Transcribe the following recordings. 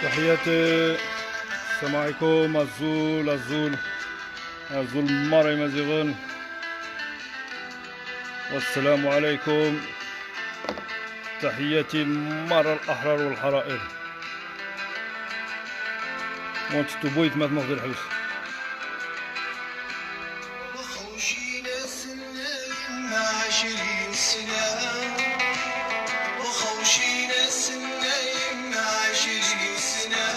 تحياتي. السلام عليكم. الزول ماري مزيغن، والسلام عليكم. تحياتي مار الأحرار والحرائر. وانت تبويت ما تمغضي الحبس. وخوشينا سنة 20 سنة، وخوشينا سنة 20 سنة،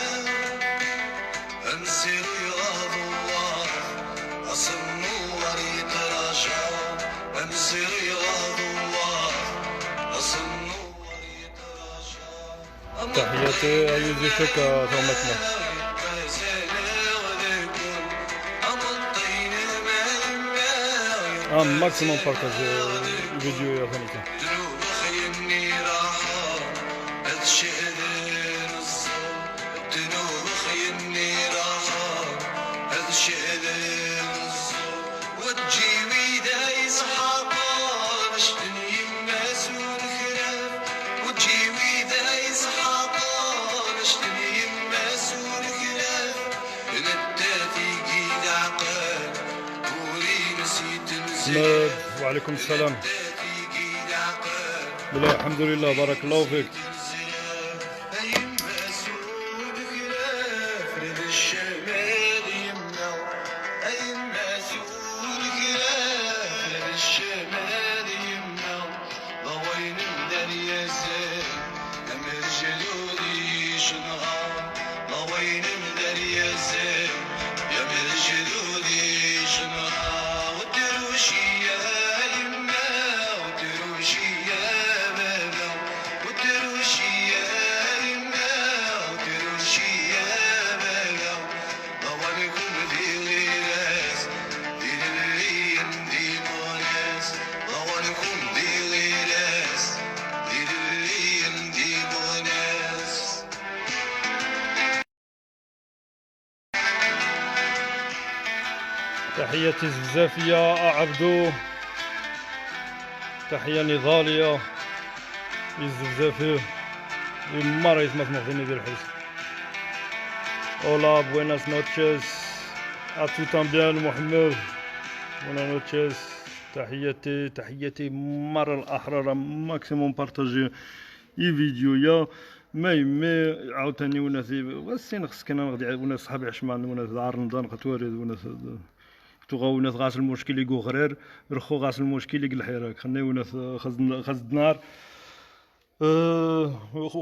أمسر يغاض الله أصنور يتراشى، أمسر يغاض الله أصنور يتراشى. تحياتي أيوزي شكا ثومتنا. ماكسيموم بارتاج الفيديو يا فانيكا. وعليكم السلام. بالله الحمد لله، بارك الله فيك. تحياتي الزفافية عبدو، تحية نضالية الزفافية مريض ما تمغفيني ديال الحبس. Hola, buenas noches a tout bien محمد. buenas noches. تحياتي مرة الأحرار. ماكسيموم بارتاجي فيديو يا مي عاوتاني وناسي والسين خصك انا غادي وناس صحابي عشمان وناس دار رمضان قتوارد وناس وناس غاس المشكل يقو غرير رخو غاس المشكل يقل الحراك خلني وناس خز نار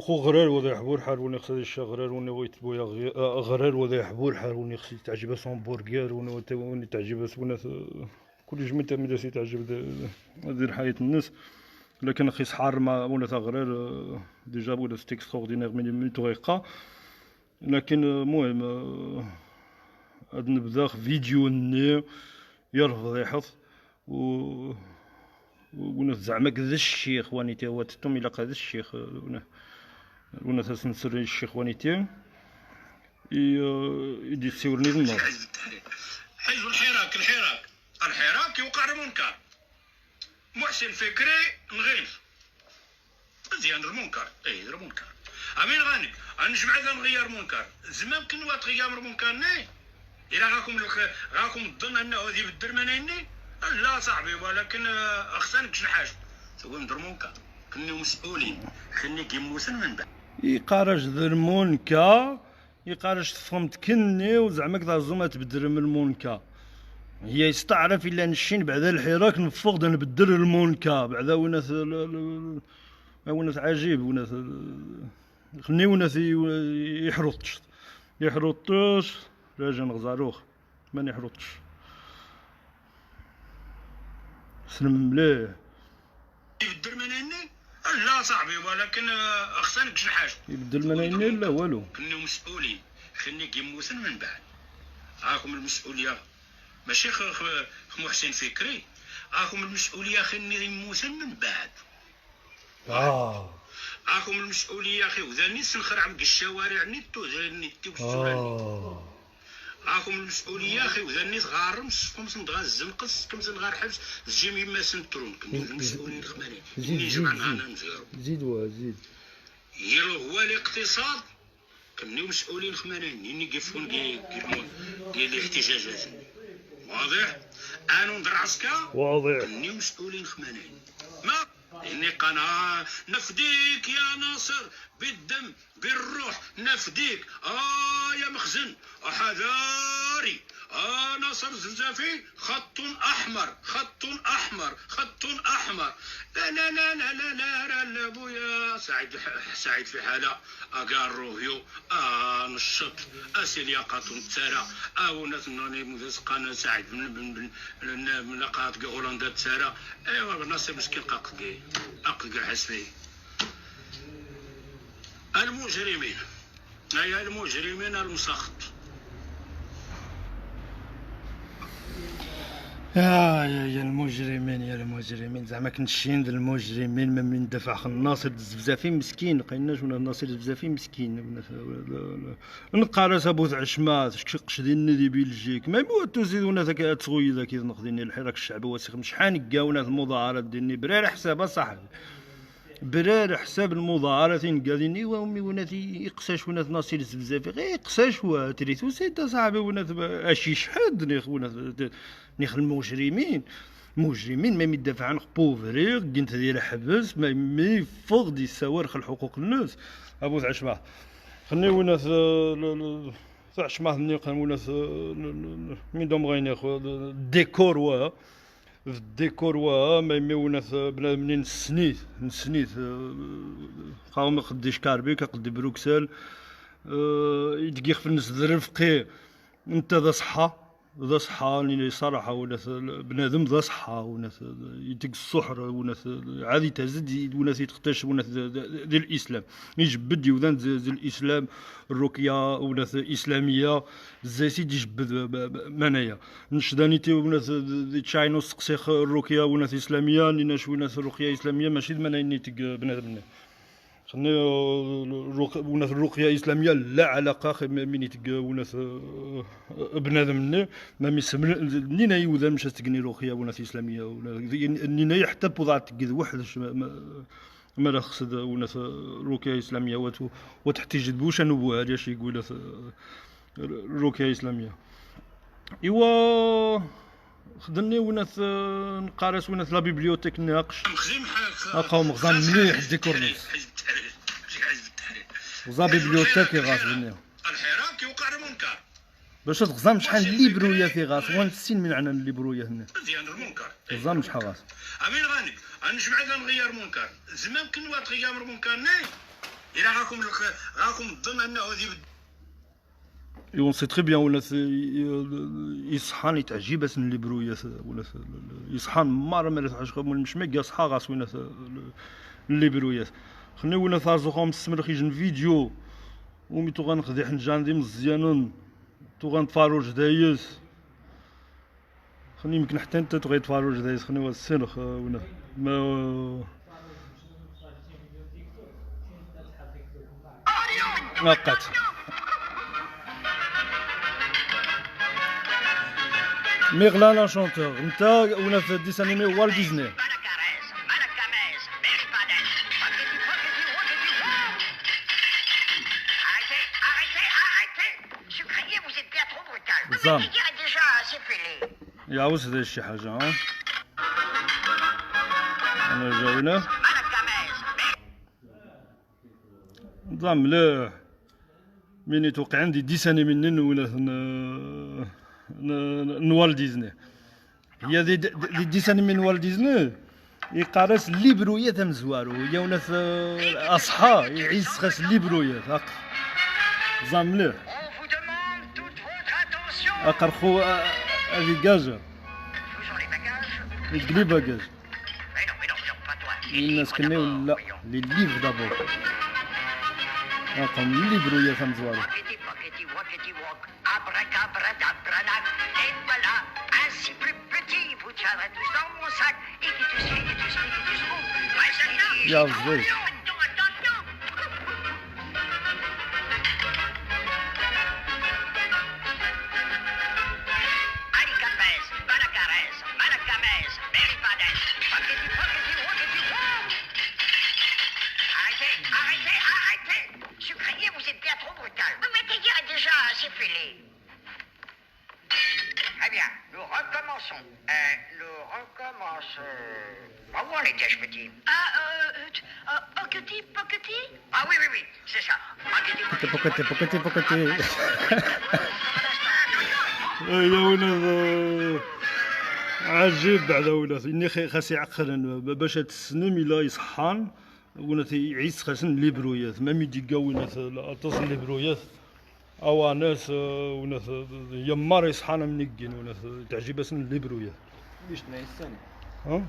خو غرير وذا يحبور حال وني خص الشا غرير وني ويت بويا غرير وذا يحبور حال وني خص تعجبه سامبورغر وني تعجبه وناس كل جميع مدرسي تعجب دير حياة الناس. لكن خيس حار ما ولا غرير ديجا ولا اكستراوردينير من طريقه. لكن المهم هاد نبدا فيديو ني يرفض يحط وناس زعما كذا الشيخ واني تا هو تتم الى قاد الشيخ ونا تسنسري الشيخ وانيتي يدي يسيورني النار. حزب التحرير، حزب الحراك يوقع المنكر. محسن فكري نغيف مزيان المنكر، المنكر امين غاني غنجمع نغير منكر زمان كنا تغير المنكر ني الى غاكم تظن انه هذه بالدرمانيني لا صاحبي، ولكن اخسانك شي حاجه سوي ندير منكر كنا مسؤولين خلني كيموسن من بعد يقارج المونكا يقارج تفهمت كني وزعما كذا زعما تبدل من المونكا هي يستعرف الا نشين بعد الحراك نفقد نبدل المونكا بعدا وناس وناس عجيب وناس خلني وناس يحرطش راجل نغزاروخ ما يحرطش سلم مليح يبدل منيني لا صاحبي، ولكن اخسانك شي حاجه يبدل منيني لا والو كنا مسؤولين خلني كيموسن من بعد. هاكم المسؤوليه ماشي محسن فكري، هاكم المسؤوليه خلني يموسن من بعد. هاكم المسؤوليه اخي وذاني سنخرع من الشوارع نيتو نيتي والسولاني. هاكم المسؤوليه اخي وذاني صغار مسكم صندغا الزنقص كم صندغا حبس زجيم يما سنترون كنا المسؤولين خمانين زيد هو الاقتصاد كنا مسؤولين خمانين ني كيفون ديال الاحتجاجات واضح. انا ندير عسكر واضح كنا مسؤولين خمانين ما إني قناة نفديك يا ناصر بالدم بالروح نفديك يا مخزن حذاري ناصر الزنزافي خط أحمر لا لا لا لا لا لا لا بويا سعيد في حالة أقار روحيو نشط أسيلياقات تسارة وناس نوني مدسقان سعيد من لقات هولندا تسارة ايوا ناصر مسكين أقدق حسبي المجرمين أي المجرمين المسخط. يا المجرمين زعما كنشين المجرمين ما من دفع الناصر الزبزافي مسكين قيناش ولا الناصر الزبزافي مسكين نقارس ابو عشمات شقش ديال النادي بلجيك ما موتو زيدونا ذاك تغوي ذاك نقديني الحراك الشعبي واسخ شحال كاونا المظاهرات ديالني برار حسابها صاحبي برار حساب المظاهرات قاعدين ايوا امي وناتي يقساش ونات ناصر الزبزافي غير يقساش وتريتو سيد صاحبي ونات اشي شحال ونات نيخ المجرمين ما يدافع عن بوفري قنت ديال حبس ما يفقد يساورخ الحقوق الناس ابو عشمه خلني وناس عشمه نيقن وناس من دوم غيني خو ديكور في الديكور ما يموناث بنادمين نسنيت قاوم قديش كاربي كقدي بروكسل يدقيق في الناس الرفقي انت ذا صحة اللي صراحة وناس بنادم ذا صحة وناس يدق السحر وناس عادي تزد وناس يتقتاش وناس ديال الإسلام يجبد يوذان ديال الإسلام الرقية وناس إسلامية زيسيد يجبد منايا نشدانيتي وناس دي تشاينو سقسيخ الرقية وناس إسلامية نيناش وناس الرقية إسلامية ماشي منايا نيتق بنادم خلني وناس الرقية إسلامية لا علاقة من يتقى وناس بنادم ما ميسمن نينا يوذا مشات تقني رقية وناس إسلامية نينا حتى بوضع تقد واحد ما لا خصد وناس رقية إسلامية وتحتاج بوش نبوها هذا شي يقول رقية إسلامية إيوا خدني وناس نقارس وناس لا بيبليوتيك ناقش أقاو مخزن مليح ديكورنيس وزا بيبليوتيك غاسبني الحراك يوقع المنكر باش تغزام شحال ليبرويا في غاس ونسين من عنا الليبرويا هنا مزيان المنكر غزام شحال غاس امين غاني غنجمع نغير منكر زمان كنا تغير منكر ناي الى غاكم تظن انه هذه اون سي تري بيان ولا يصحان يتعجب اسن الليبرويا ولا يصحان مار ما تعرفش مش ميغا صحا غاس وين الليبرويا خلني ولا فازوخهم نستمر خيجن فيديو وميتو غنخدي حنجان دي مزيانون تو غنتفاروج دايس خلني يمكن حتى انت تغي تفاروج دايس خلني السنخ ولا ما وقت ميغلان لا شونتور نتا ولا في ديس انيمي والت ديزني. زام يعوز هذا شي حاجة ها أنا جاونا نظام مليح من يتوقع عندي ديساني منن ولا نوال ديزني هي دي ديساني من نوال ديزني يقارس الليبروية تم زوارو هي وناس أصحى يعيش خاص الليبروية هاك نظام مليح أقر خو هذه كاجا يتقلي باكاج الناس كناو لا لي ليفر دابور رقم الليبروية تم زوارو يا زوج Très bien, nous recommençons. Nous recommençons. Ah, où en étais-je, petit? Pockety? Ah oui, oui, oui, c'est ça. بوكتي يا ولاد عجيب بعد ولاد اني خاص يعقل باش تسنم الا يصحان ونات يعيس خاصن ليبرويات ما ميديكا ونات تصل ليبرويات او ناس ونات يمار يصحان منكين ونات تعجب سن ليبرويات باش تنعسان ها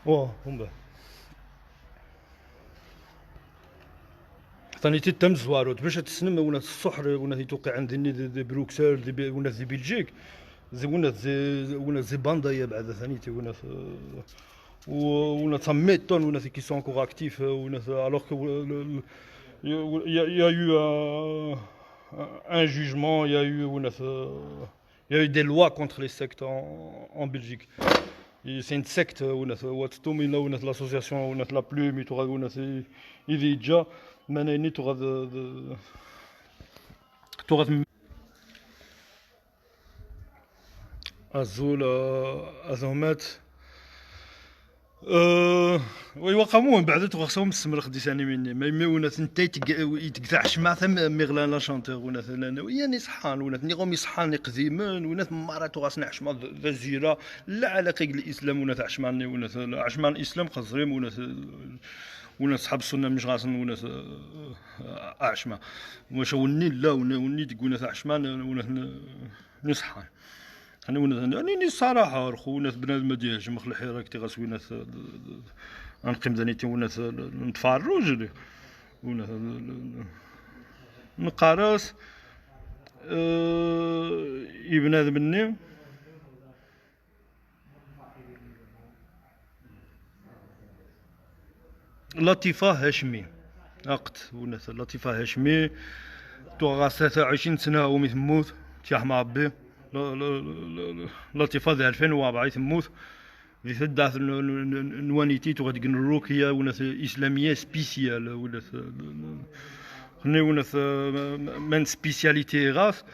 واه هم به ثاني تم زواروت باش تسنم ونات الصحر ونات يتوقع عندي دي بروكسل دي ونات دي بلجيك زي ونات زي باندا بعد ثاني ونات ونات 100 طن ونات كي سون encore actifs ونات alors que il y a eu un jugement il y a eu ونات il y a eu des lois contre les sectes en Belgique. C'est une secte ونات واتستومي ونات l'association ونات la plume تغا ونات يديجا مانيني تغا أزول أزومات ويوقعوا من بعد تغسهم السمر خديت انا مني ما ونات انت يتقطع شمع ثم ميغلان لا شونتور ونات يعني صحان ونات نيغوم يصحان قديما ونات مرات تغسنا عشما ذا زيرا لا على قيق الاسلام ونات عشمان ونات عشمان الاسلام خزريم ونات صحاب السنه مش غاسن ونات عشما واش وني لا وني تقول عشمان ونات نصحان انا وني الصراحه خونا بنادم ما ديالش مخ الحراك تي غاسوينات نقيم دانيتي ونات نتفرج ونات نقراس بنادم مني لطيفه هاشمي عقد ونات لطيفه هاشمي تو 23 سنه ومي تموت تياح مع ربي لطيفة 2004 تموت في ثدات نوانيتي تغاد الروكية وناس إسلامية سبيسيال وناس خلني وناس من سبيسياليتي غاس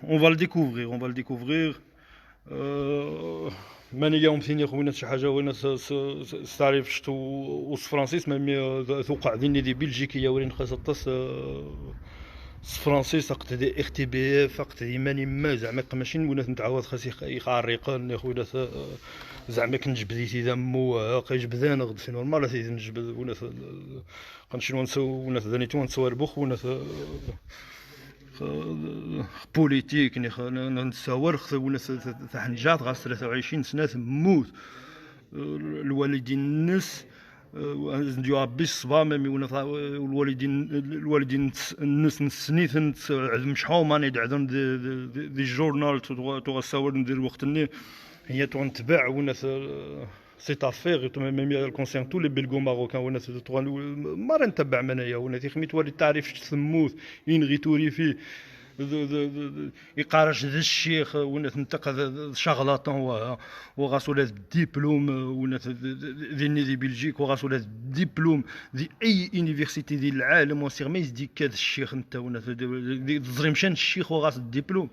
on va le découvrir ماني يوم ثاني خونا شي حاجه وناس تعرف شتو وصف فرانسيس مي توقع ذيني دي بلجيكيه ورين خاصه تص فرانسيس فقط دي اخ تي بي اف فقط ماني ما زعما ماشي وناس نتعاود خاص يخارقن خونا زعما كنجبديتي دمو كيجبد انا غد في نورمال سي نجبد وناس كنمشيو نسو وناس دانيتو نسوار بوخ وناس بوليتيك نساور خص وناس تحنجات غاس 23 سنه تموت الوالدين الناس نديو ربي الصبا مامي الوالدين الناس نسنيثن عندهم شحال ماني عندهم دي جورنال تو غساور ندير وقت ني هي تنتبع وناس cette affaire même elle concerne tous les belgo-marocains وناس ما نتبع من هي وناس خميت ولي تعرف تسموت ينغيتوري فيه يقارش ذا الشيخ وناس نتقى شغلاطون وغاسو لا ديبلوم وناس ذي بلجيك وغاسو لا ديبلوم ذي اي يونيفرسيتي ديال العالم وسير ما يزديك كاد الشيخ انت وناس تزرمشان الشيخ وغاس الدبلوم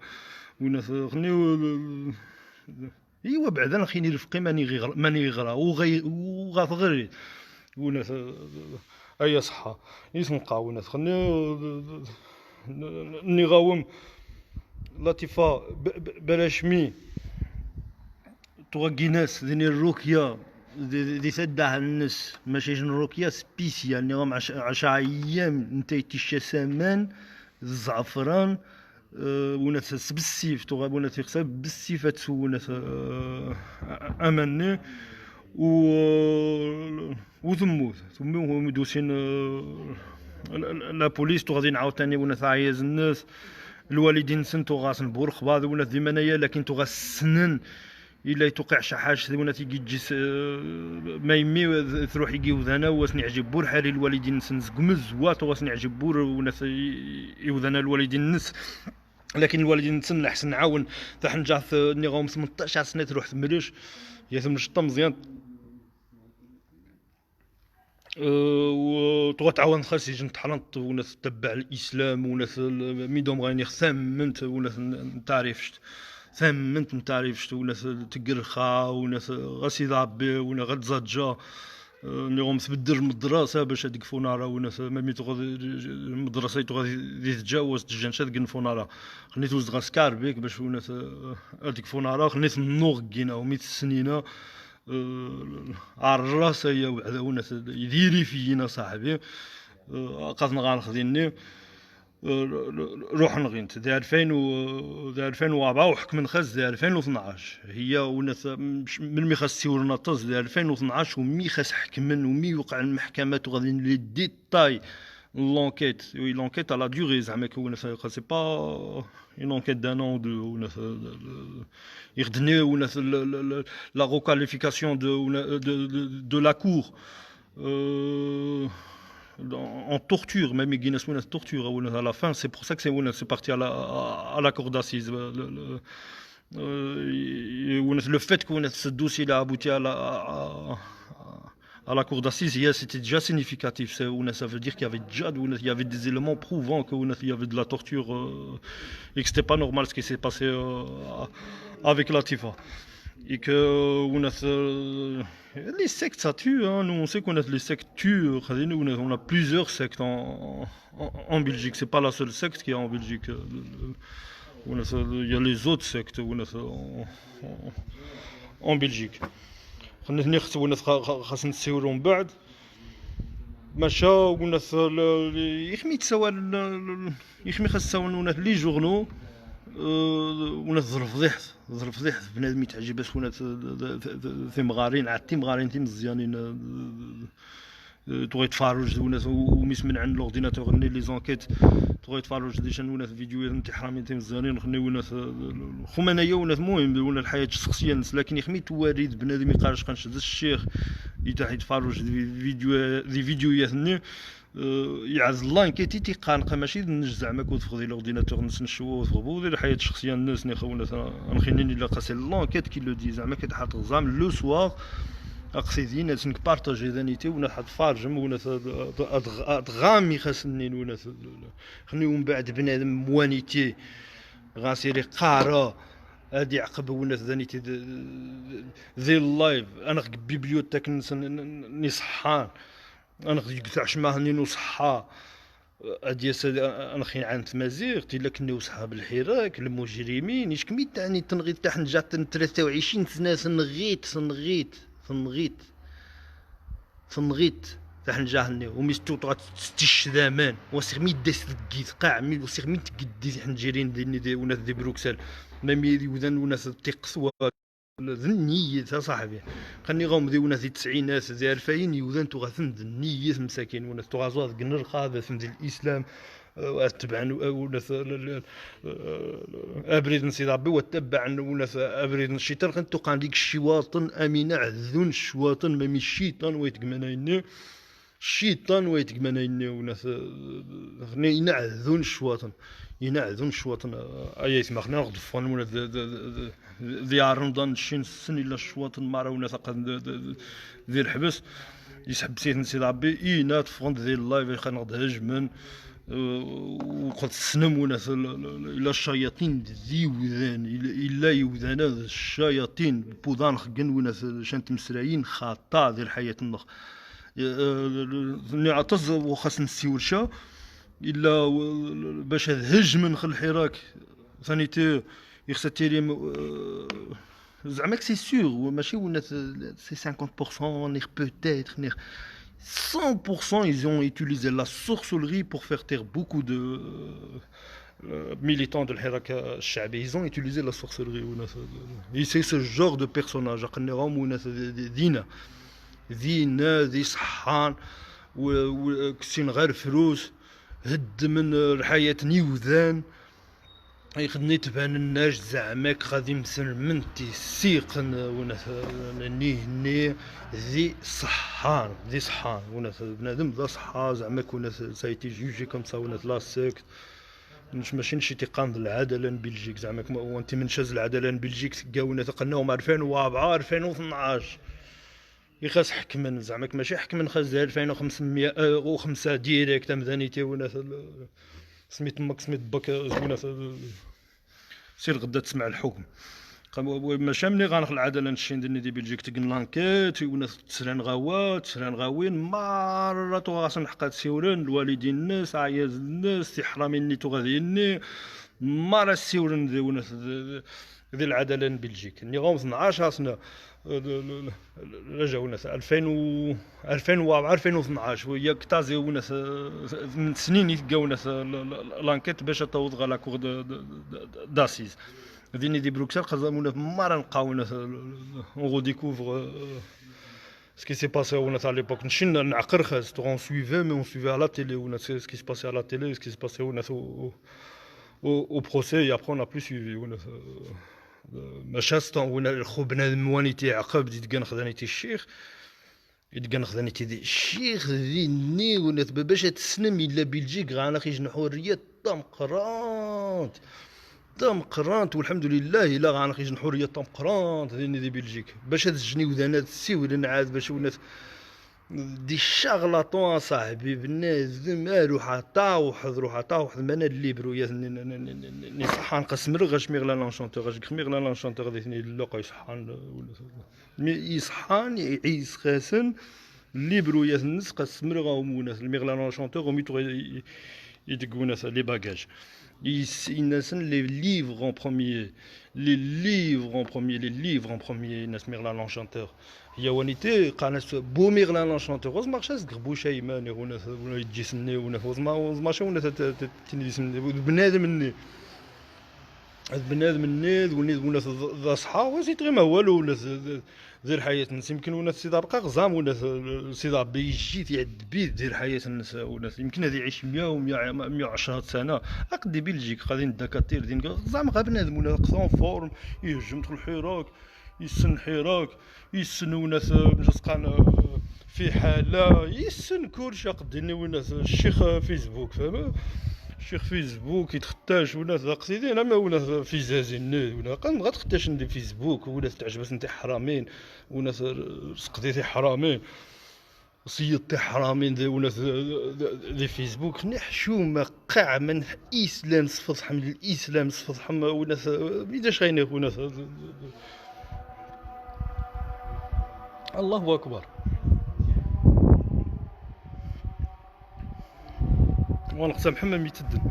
وناس خنيو ايوا بعدا خيني رفقي ماني يغرى وغاثغري وناس اي صحه يسمقا وناس خنيو نغاوم لطيفه بلاش مي توغي ناس ذني الروكيا دي تدع الناس ماشي الروكيا سبيسيال نغام 10 ايام نتاي تيشاسامان الزعفران وناس بالسيف توغا وناس يخسب بالسيف وناس امني وثموت ثم دوسين لا بوليس تغادي عاوتاني وناس عايز الناس الوالدين سنتو غاسن بورخ بعض وناس ديما انايا لكن تغا السنن الا يتوقع شي حاجه وناس يجي ما يمي تروح يجي وذانا واسني عجب بور حالي الوالدين سنس قمز واتو واسني عجب بور وناس يوذانا الوالدين نس لكن الوالدين نسن الاحسن نعاون تاع حنجا نيغوم 18 سنه تروح ثمرش يا ثمرش مزيان و تعاون خاص يجي نتحلط وناس تتبع الاسلام وناس ميدوم غاني ثمنت وناس نتعرفش ثمنت نتعرفش وناس تقرخا وناس غاسي ضابي ونا غتزاجا نيغوم تبدل المدرسه باش هذيك فونارا وناس مامي تغادي المدرسه تغادي تتجاوز تجانش هذيك الفونارا خليت وزد غاسكار بيك باش وناس هذيك فونارا خليت النوغ كينا وميت سنينه الراس هي وعدا وناس يديري فينا صاحبي قاصنا غنخديني روح نغينت دي 2004 وحكم خاص دي 2012 هي وناس من مي خاص تيورنا طز دي 2012 ومي خاص حكمن ومي يوقع المحكمات وغادي لي ديتاي لونكيت وي لونكيت على ديوري زعما كون سي با اون انكيت دان اون دو وناس يخدني وناس لا ريكاليفيكاسيون دو لا كور en torture, même Guinness Winners torture à la fin, c'est pour ça que c'est parti à la cour d'assises. Le fait que ce dossier a abouti à la cour d'assises, c'était déjà significatif. Ça veut dire qu'il y avait déjà il y avait des éléments prouvant qu'il y avait de la torture et que c'était pas normal ce qui s'est passé avec Latifa. Et que les sectes ça tue, hein. Nous on sait qu'on a les sectes tuent, on a plusieurs sectes en Belgique, c'est pas la seule secte qui est en Belgique. Il y a les autres sectes en Belgique. خاصنا نسيرو من بعد مشى وناس يخمي تسوى يخمي خاص تسوى وناس لي جورنو وناس ظرف فضيح بنادم يتعجبش وناس ثمغارين عاد مغارين مزيانين تغي تفرج وناس وميس من عند لورديناتور ني لي زونكيت تغي تفرج ديجا وناس فيديوهات نتاع حرامين مزيانين خني وناس خوما انايا وناس المهم ولا الحياه الشخصيه الناس لكن يخمي تواريد بنادم يقارش كنشد الشيخ يتفرج دي فيديوهات ني يعز الله كيتي تيقانق ماشي زعما كنت في غادي لورديناتور نشوفو وتغبو الحياه الشخصيه الناس ني خونا نخيني لا قاسي لونكيت كي لو دي زعما كيتحط غزام لو سوار اقصدي ناس نبارطاجي ذانيتي ونا حد فارجم ونا غامي خاصني ونا خني ومن بعد بنادم موانيتي غاسيري قاره هادي عقب ونا ذانيتي ذي اللايف انا بيبليوتيك ني صحان انا قطعش معاه ني نصحى هادي انا خي عند مزيغ لكني وصحاب الحراك المجرمين اش كميت تاني تنغيت تاع نجات 23 سنه صنغيت تاع نجاهني وميستو تستش ذامان وسير مي داس كيت قاع مي وسير مي تقدي حنجيرين دي وناس دي بروكسل ما مي ودان وناس تيقصوا النية صاحبي خلني غوم ذي وناس التسعينات ذي 2000 يوذن تغاثن النية مساكين وناس تغازوات قنر قاذا ثم الإسلام واتبع وناس ابريد نسي ربي واتبع وناس ابريد الشيطان كنتو قان ديك الشواطن امينه عذون الشواطن ما مي الشيطان ويتقمنايني الشيطان ويتقمنايني وناس ينعذون الشواطن ينعذون الشواطن اي اسمع خلينا نغضفون ولا ذي رمضان شين السن الا الشواطن مارا وناس ذي الحبس يسحب سيد نسي ربي اينات فوند ذي اللايف خلينا نغض وقد سنم وناس إلا الشياطين ذي وذان إلا يوذان الشياطين بوضان خقن وناس شانت مسرايين خاطا ذي الحياة النخ نعطز وخاص نسيور شا إلا باش هج من خل الحراك ثانيتي يخسى تيريم زعما سي سيغ ماشي وناس سي 50% نير بوتيتر نير 100% ils ont utilisé la sorcellerie pour faire taire beaucoup de militants de l'Hirak al-Sha'bi. Ils ont utilisé la sorcellerie. Et c'est ce genre de personnage. Dina, ذي صحان وكسين غير فلوس هد من الحياة نيوذان يخدني تبان الناس زعماك غادي مسلمنتي سيقن وناس نيه ذي صحان وناس بنادم ذا صحا زعماك وناس سايتي جوجي كوم سا وناس لا سيكت ماشي نشي تيقان العداله بلجيك زعماك وانت من شاز العداله بلجيك تلقاونا تقناهم 2004 2012 يخاس حكمن زعماك ماشي حكمن خاز 2505 ديريكت مدانيتي وناس سميت امك سميت باك وناس سير غدا تسمع الحكم ماشي ملي غنخل العداله نشي ندير دي بلجيك تقن لانكيت وناس تسران غاوات تسران غاوين مرات وغاس نحقات سيورن الوالدين الناس عياز الناس تحرامين نيتو غاديني مرات سيورن ذي وناس ذي العداله بلجيك ني غوم 12 سنه رجعوا ناس 2004 2012 ويا كتازي وناس من سنين يلقاو ناس لانكيت باش توض على كور داسيز ديني دي بروكسل قزامونا مرة نلقاو ناس اون ديكوفر ce qui s'est passé à l'époque نشينا نعقر خاص on suivait mais on suivait à la télé ou ce qui se passait à la télé ce qui se passait au procès et après on a plus suivi ما شاستون ونا الخو بنادم وانيتي عقب يتقن خدانيتي الشيخ يتقن خدانيتي الشيخ ذي ني ونا باش تسنم الا بلجيك غانا خي جنحو الرياض طم قرانت والحمد لله الا غانا خي جنحو الرياض طم قرانت ذي بلجيك باش تجني وذانات السيول نعاد باش ونات دي الشغلطون صاحبي بنادم روح طاوح مانا الليبرو يا صحان قسم غاش ميغلا لانشونتور غاش ميغلا لانشونتور ذي اللقا يصحان مي يصحان يعيس خاسن الليبرو يا الناس قسم غاوموناس ميغلا لانشونتور وميتو يدقوناس لي باجاج ينسن لي livres en premier الناس ميغلا لانشونتور هي ونيتي قاناس بو ميغلا لانشونتور وز مارشاس غربوشا يماني ونا يجيسني ونا وزما شا ونا تنيسني بنادم مني ونا ذا صحا وزيت غير ما والو ولا ذي الحياة الناس يمكن ونا سيدي بقى غزام ونا سيدي ربي يجي يعد بيت ذي الحياة الناس ونا يمكن هذا يعيش 100 و 110 سنة أقدي بلجيك غادي الدكاتير دين غزام غا بنادم ونا قصون فورم يهجم دخل الحراك يسن حراك يسن وناس مجسقان في حالة يسن كلشي قدني وناس الشيخ فيسبوك فاهم الشيخ فيسبوك يتختاش وناس قصيدين اما وناس في زازين ولا غتختاش ندير فيسبوك وناس تعجبس انت حرامين وناس سقطيتي حرامين صيدتي حرامين ذي وناس ذي فيسبوك نحشومه قاع من اسلام صفصح من الاسلام صفصح وناس بداش غينيخ وناس الله أكبر ونقسم محمد ميتدن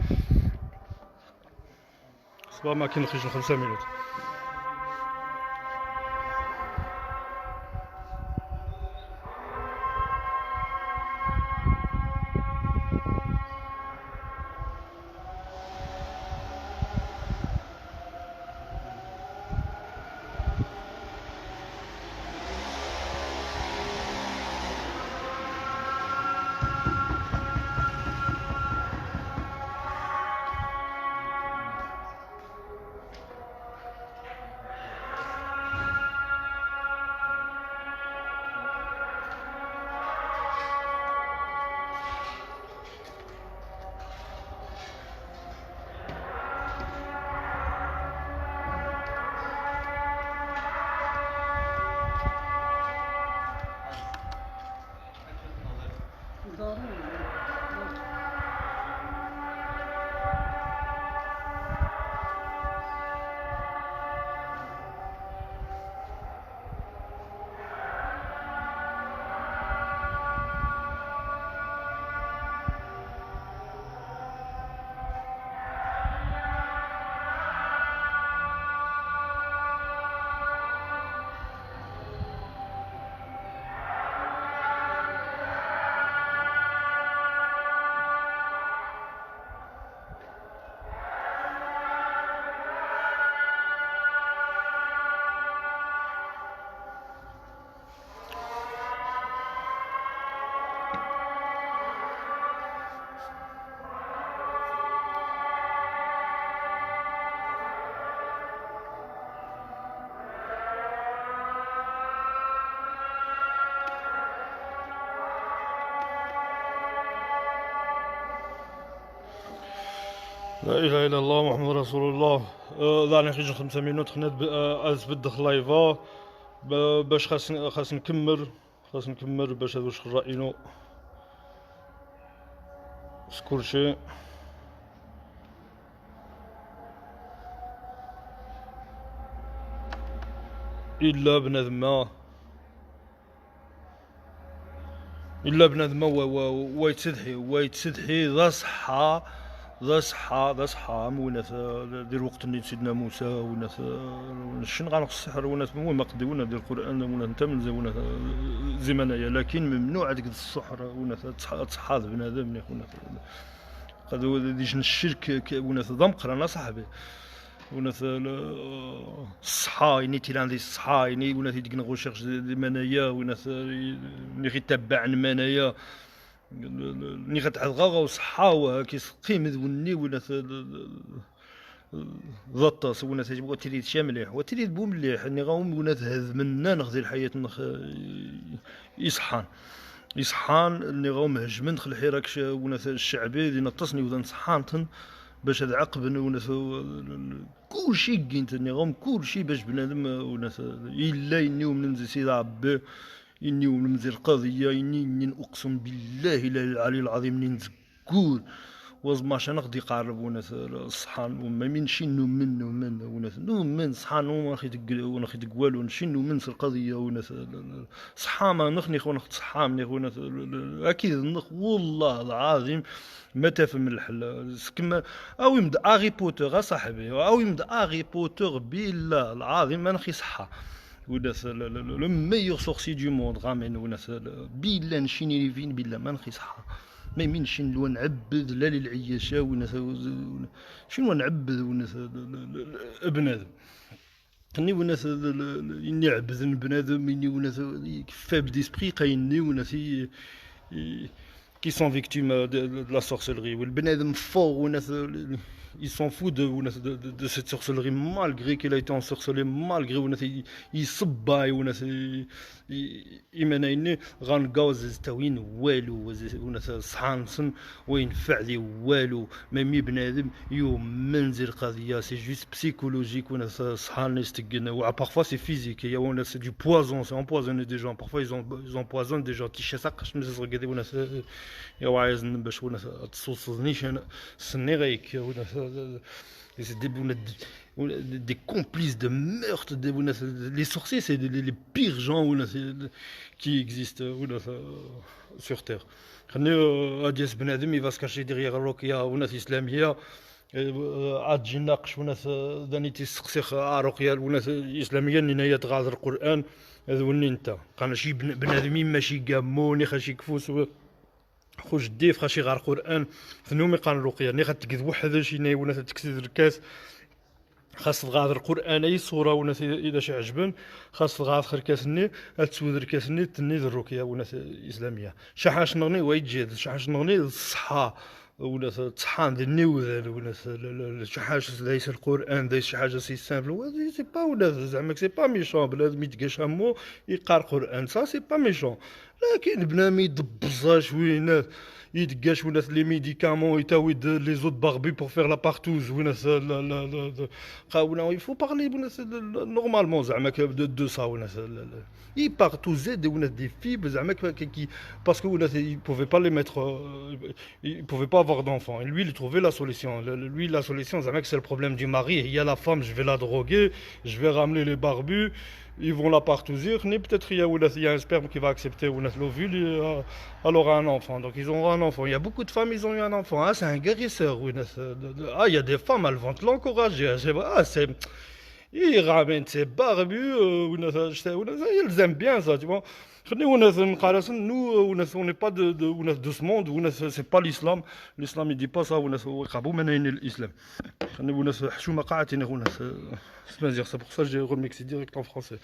صباح ما كاين خرج 5 مينوت لا اله الا الله محمد رسول الله. ضاعني خرج 5 مينوت خلينا ازبد لايفا باش خاص نكمل باش هذا واش راينو كلشي. الا بنادم ويتسدحي ذا صحة مونات دير وقت اللي سيدنا موسى ونات شن غنقص السحر ونات المهم قدي ونات ديال القران ونات انت من ونات زمنايا، لكن ممنوع هذيك السحر ونات تصحاد بنادم ونات قادو ديجن الشرك ونات ضمقر انا صاحبي ونات الصحة يعني تيران دي الصحة يعني ونات ديك نغوشيرش دي منايا ونات اللي غيتبع المنايا ني غتعغا وصحة كيسقيم ذوني ولا ضطاس ولا تجيبو تريد شي مليح وتريد بو مليح ني غاهم ولا تهز منا نخذي الحياة يصحان ني غاهم هجمن خل الحراك ولا الشعبي اللي نطسني وذا نصحانتن باش هاد عقب ولا كلشي كاين ني غاهم كلشي باش بنادم ولا الا اني من سيدي ربي إني ونمزي القضية إني أقسم بالله العلي العظيم إني نزكور وزماش نقدي قارب وناس الصحان وما من شنو من وناس من صحان وما خيدق والو نشنو من القضية وناس صحامة نخني ونخت صحام وناس أكيد نخ والله العظيم ما تفهم الحل كما أو يمد أغي بوتر صاحبي أو يمد أغي بوتر بالله العظيم ما نخي صحة وناس لو ميور سورسي دو موند غامين وناس بالله نشيني فين بالله ما نخي صحة ما يمينش نلو نعبد لا للعياشة وناس شنو نعبد وناس بنادم اني وناس اني عبد بنادم اني وناس فاب ديسبري قايني وناس qui sont victimes de la sorcellerie والبنادم فور وناس ils s'en foutent de cette sorcellerie malgré qu'il a été ensorcelé malgré وناس يصباي وناس يمنايني غنقاوز تاوين والو وناس صحانسن وينفع لي والو ميمي بنادم يوم منزل قضيه سي جوست بسيكولوجيك وناس صحان يستقنا و parfois c'est physique يا وناس du poison c'est empoisonner des gens parfois ils empoisonnent des gens تيشسقش مزرقدي وناس يا واعز باش وناس تصوصنيش انا سني غيك وناس des complices de meurtre, les sorciers c'est les pires gens qui existent sur terre. Adias Benadem il va se cacher derrière Rokia وناس إسلامية عاد ناقش وناس ذاني تيسقسيخ روقيا وناس إسلامية نهاية غاز القرآن هذا وني انت قال شي بنادمين ماشي قاموني خاشي كفوس خوش ديف خاشي غير القران فنومي قال الرقيه ني غتكذب وحده شي ناي ولا تكسيد الكاس خاص تغادر القران اي صوره وناس اذا شي عجبن خاص تغادر خير كاسني تسود الكاسني تني الرقيه وناس اسلاميه شحاش نغني ويتجد شحاش نغني الصحه ولا تصحان ديال النوذل ولا شي حاجه ليس القران داير شي حاجه سي سامبل سي با ولا زعما سي با ميشون بنادم يتقاش همو يقرا القران سا سي با ميشون لكن بنادم يدبزا شويه يدقاش وناس لي ميديكامون يتاويد لي زوت باربي بور فير لا بارتوز وناس قاونا يفو بارلي وناس نورمالمون زعما دو سا وناس il partout des وناس دي فيب زعما كي باسكو وناس il pouvait pas les mettre il pouvait pas avoir d'enfants et lui il trouvait la solution lui la solution زعما c'est le problème du mari il y a la femme je vais la droguer je vais ramener les barbus ils vont la partouzir mais peut-être il y a un sperme qui va accepter l'ovule elle aura un enfant donc ils auront un enfant il y a beaucoup de femmes ils ont eu un enfant c'est un guérisseur il y a des femmes elles vont te l'encourager c'est il ramène ses barbus ils aiment bien ça tu vois nous on n'est pas de ce monde c'est pas l'islam l'islam il dit pas ça l'islam c'est pour ça que j'ai remixé direct en français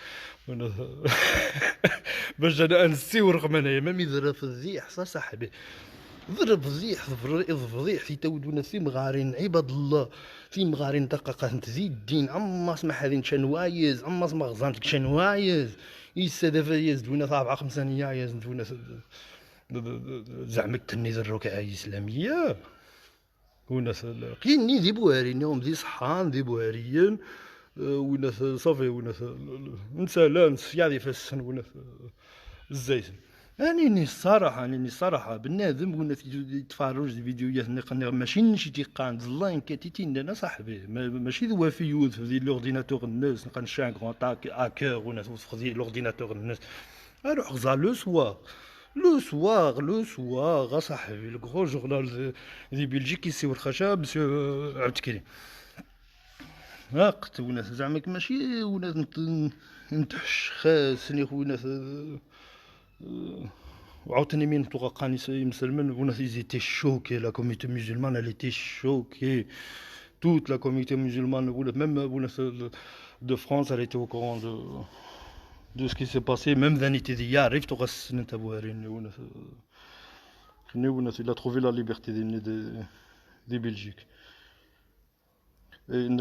باش انا نسيو رغم انايا ما يضرب فضيح صاحبي ضرب فضيح في تودونا في مغارين عباد الله في مغارين دقيقة تزيد الدين عما سمح هذين شنوايز عما سمح غزانتك شنوايز يستدف يزدونا 4-5 نيايز ندونا زعما تني الركعة الإسلامية وناس كاينين ذي بوهريين هم ذي صحان ذي بوهريين وناس صافي وناس نسالان سيادي فاسن وناس الزيتن اني الصراحه بنادم وناس يتفرج دي فيديوهات ماشي نشي تيقان زلاين كاتيتين انا صاحبي ماشي ذو فيوت في لورديناتور الناس نقان شان غون تاك هاكر وناس في لورديناتور الناس اروح غزا لو سوار صاحبي لو غرو جورنال دي بلجيك يسيو الخشب مسيو عبد الكريم قلت وناس زعما ماشي وناس نتحش خاصني وناس وعاوتاني من توقعني مسلمن وناس ils étaient choqués la communauté musulmane elle était choquée toute la communauté musulmane même de France elle était au courant de ce qui s'est passé même ذانيتي دي عرفت غسن انت بوهرين وناس il a trouvé la liberté des Belgiques.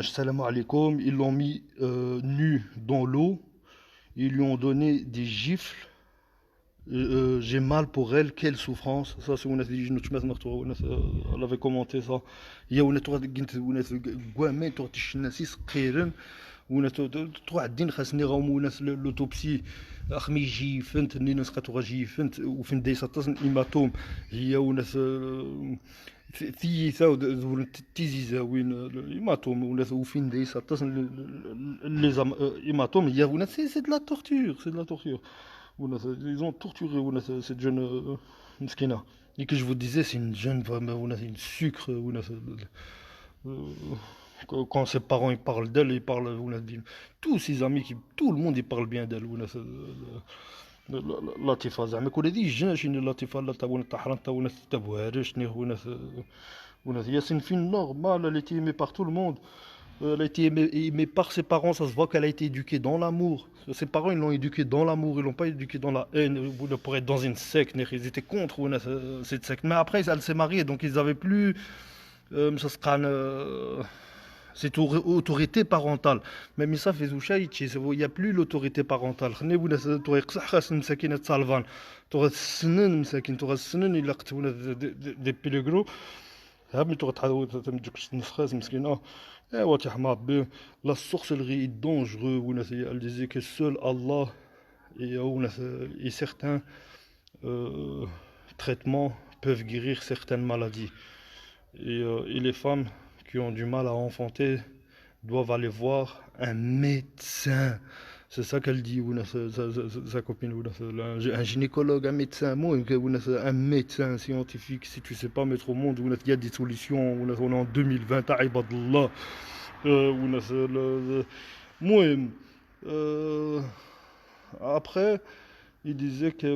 Salam alaikum, ils l'ont mis nu dans l'eau, ils lui ont donné des gifles. J'ai mal pour elle, quelle souffrance. Ça c'est on a dit on avait commenté ça. Il y a on a قوامين تشناسي صغيرين وناس تروح الدين خاصني راهم وناس لوتوبسي اخمي جي فنت ناس خاطر جي فنت وفين دايسه تصن ايماتوم هي وناس ثيثا تيزيزا وين ايماتوم وناس وفين دايسه تصن لي ايماتوم هي وناس سي دو لا تورتور وناس ils ont torturé وناس cette jeune مسكينه et que je vous disais c'est une jeune vraiment وناس une sucre وناس quand ses parents ils parlent d'elle, ils parlent tous ses amis tout le monde il parle bien d'elle لطيفه زعما كل هذه جنا شنو لطيفه لا تاع طحرنت وناس تبوهرش وناس ياسين فين normal elle était aimée par tout le monde elle a été aimée par ses parents ça se voit qu'elle a été éduquée dans l'amour ses parents ils l'ont éduquée dans l'amour ils l'ont pas éduquée dans la haine pour être dans une secte ils étaient contre cette secte mais après elle s'est mariée donc ils avaient plus cette autorité parentale même ça fait il n'y a plus l'autorité parentale des pélégraux la sorcellerie est dangereuse elle disait que seul Allah et certains traitements peuvent guérir certaines maladies et les femmes qui ont du mal à enfanter doivent aller voir un médecin. C'est ça qu'elle dit, sa copine. Un gynécologue, un médecin, un médecin scientifique. Si tu ne sais pas mettre au monde, il y a des solutions. On est en 2020, Aïbadallah. Après, il disait que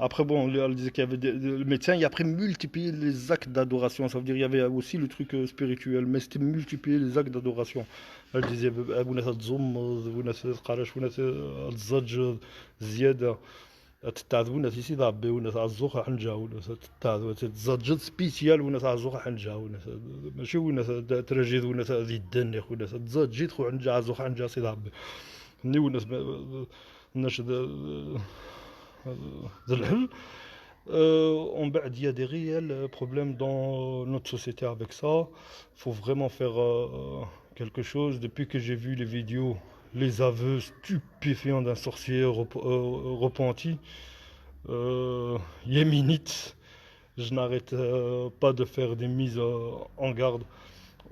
après bon, elle disait qu'il y avait le médecin, il a après multiplié les actes d'adoration, ça veut dire il y avait aussi le truc spirituel, mais c'était multiplier les actes d'adoration. Elle disait spécial ماشي وناس ترجيد وناس ذي الدنيخ وناس تزاد تخو عنجا زوخ عنجا سي دابي ني وناس الناس il y a des réels problèmes dans notre société avec ça. Il faut vraiment faire quelque chose. Depuis que j'ai vu les vidéos, les aveux stupéfiants d'un sorcier repenti, yéménite, je n'arrête pas de faire des mises en garde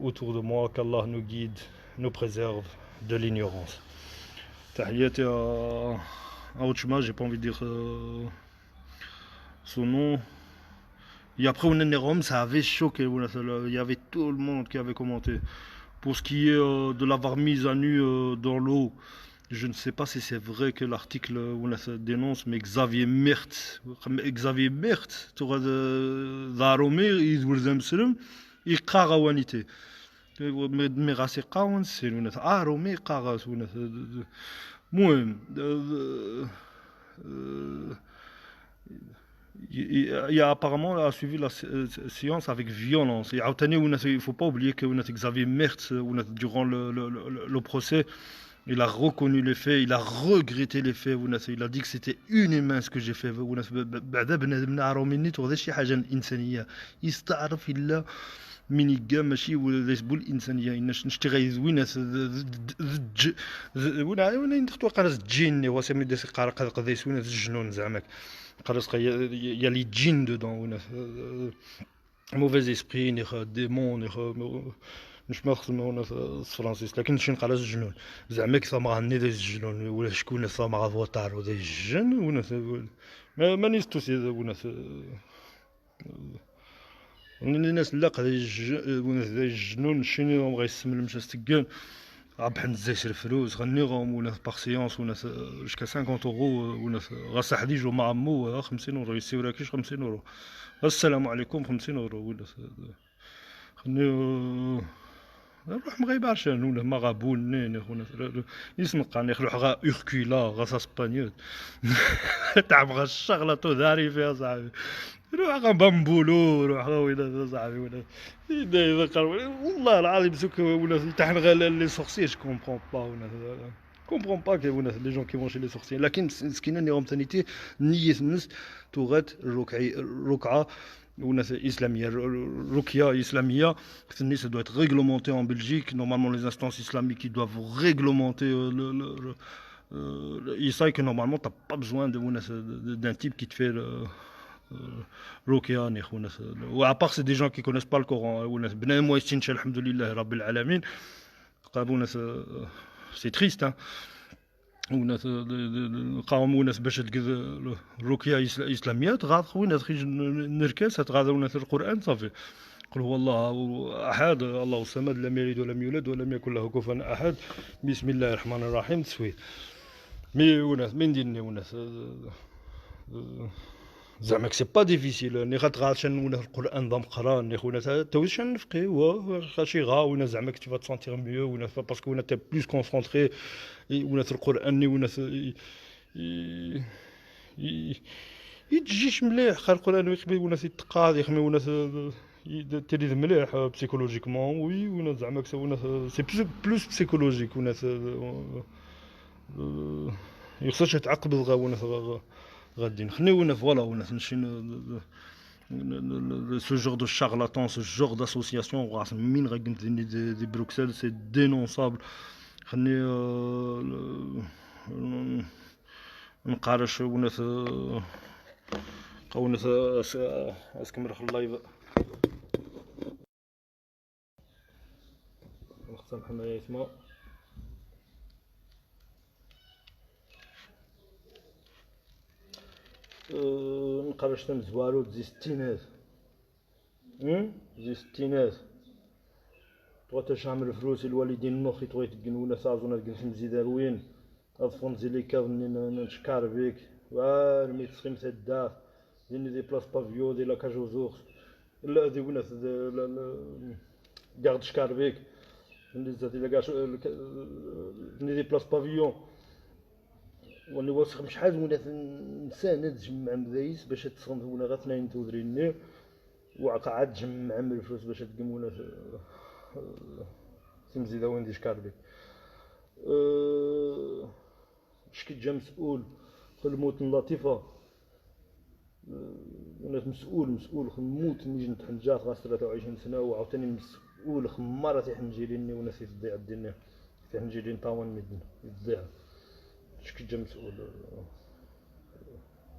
autour de moi, qu'Allah nous guide, nous préserve de l'ignorance. Tahiyati à Ouchma, j'ai pas envie de dire son nom. Et après, on est Rome, ça avait choqué. Il y avait tout le monde qui avait commenté. Pour ce qui est de l'avoir mise à nu dans l'eau, je ne sais pas si c'est vrai que l'article dénonce, mais Xavier Mertz, tu vois, Zaromir, il karawanité. Mais rasé kawan, c'est Aromé karas. Moi, il a apparemment suivi la séance avec violence. Il ne faut pas oublier que Xavier Mertz, durant le procès, Il a reconnu les faits, il a regretté les faits. Il a dit que c'était inhumain ce que j'ai fait. بعدا بنادم راه مني تغدا شي حاجه الانسانيه يستعرف الا من يقا ماشي ولا يسبوا الانسانيه اناش نشتي غيزوينا وين ندختو قراص تجيني واسمي داس قدا يسوينا الجنون زعما قراص يا لي جين دودون موفيز اسبري نيخ ديمون نيخ مش مخصم هنا في الفرنسيس لكن شي نقراص الجنون زعما كي صامغ ني داز الجنون ولا شكون صامغ فوتار ودا الجن ونا ما نيستوسي ونا الناس لا قد الجنون شنو غيسمن مشى ستكان ربح نزاش الفلوس غنيغهم ولا باغ سيونس ولا جوسكا 50 اورو ولا غاصح ديجو مع مو 50 اورو يسيو راكيش 50 اورو السلام عليكم 50 اورو ولا خني نروح مغيب عشان ولا مغابول نين خونا يسمى قاني خلو حغا اوركولا غاصا اسبانيول تعب غا الشغله تو داري فيها صاحبي روح غا بامبولو روح غا وين صاحبي ولا والله العظيم سوك ولا تحن غا لي سورسي جو كومبرون با ولا كومبرون با كي ولا لي جون كي فون شي لي سورسي لكن سكينه نيهم ثانيتي نية الناس تغات الركعه وناس اسلاميه رقيه اسلاميه الناس doit être réglementé en Belgique normalement les instances islamiques qui doivent réglementer ça et que normalement t'as pas besoin d'un type qui te fait رقيه نيخ وناس à part c'est des gens qui connaissent pas le Coran وناس بنادم وايستنشا الحمد لله رب العالمين قابو ناس c'est triste hein وناس قاوم وناس باش تقد الرقيه اسلاميه تغاض وناس خرج نركز تغاض وناس القران صافي قل هو الله احد الله الصمد لم يلد ولم يولد ولم يكن له كفوا احد بسم الله الرحمن الرحيم تسويت مي وناس من ديني وناس زعما سي با ديفيسيل ني غتغاد شان ولا القران ضم قران ني خونا توش شان نفقي و خاشي غا ولا زعما كنت تسونتير ميو ولا باسكو ولا تي بلوس كونسونطري ولا القران ني ولا يتجيش مليح خا القران يقبل ولا يتقاد يخمي ولا تريد مليح بسيكولوجيكمون وي ولا زعما ولا سي بلوس بسيكولوجيك ولا يخصش تعقب الغاونه غادي خليونا فوالا ونا نمشي ce genre de charlatan ce genre d'association راس مين غادي دي بروكسل سي دينونسابل خلي نقارش وناس قوناس اسكمل اللايف نختم حمايه يسمع نقرش تنزوارو زي ستينات زي ستينات تغا تشعمل فلوس الوالدين نوخي تغا يتقنونا سازونا تقنسم زيداروين أفون زي لي كاف نشكار بيك ورمي تسخيم سداف ديني دي بلاس بافيو دي لاكاج وزوخ لا دي وناس قاعد شكار بيك دي زادي لاكاج دي بلاس بافيو واللي واسخ مش حاجه ولا انسان تجمع مدايس باش تصرم ولا غا 2 تودريني وقعد تجمع من الفلوس باش تقم ولا سمزيدا وين ديش كاربي شكي جا مسؤول في الموت اللطيفه وناس مسؤول خموت نيجي نتحنجات غا 23 سنه وعاوتاني مسؤول خماره تيحنجي ليني وناس يضيع الدنيا تيحنجي لي طاون مدن يضيع شكي جا مسؤول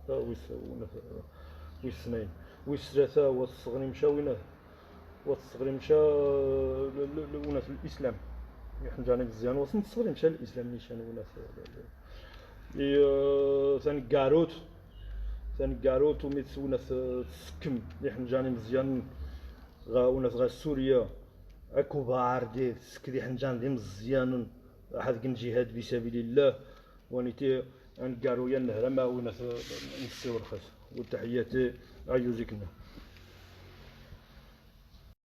ويس سنين ويس ثلاثة والصغري مشى وينه والصغري مشى وناس الإسلام يحن جاني مزيان وصنت الصغري مشى الإسلام نيشان وناس ثاني كاروت وميت وناس سكم يحن جاني مزيان غا وناس غا سوريا أكوبار دي سكدي حنجان دي مزيان أحد كن جهاد في سبيل الله ونيتي عند كارويا نهرما وناس نسيو رخص والتحياتي عيوزيكنا.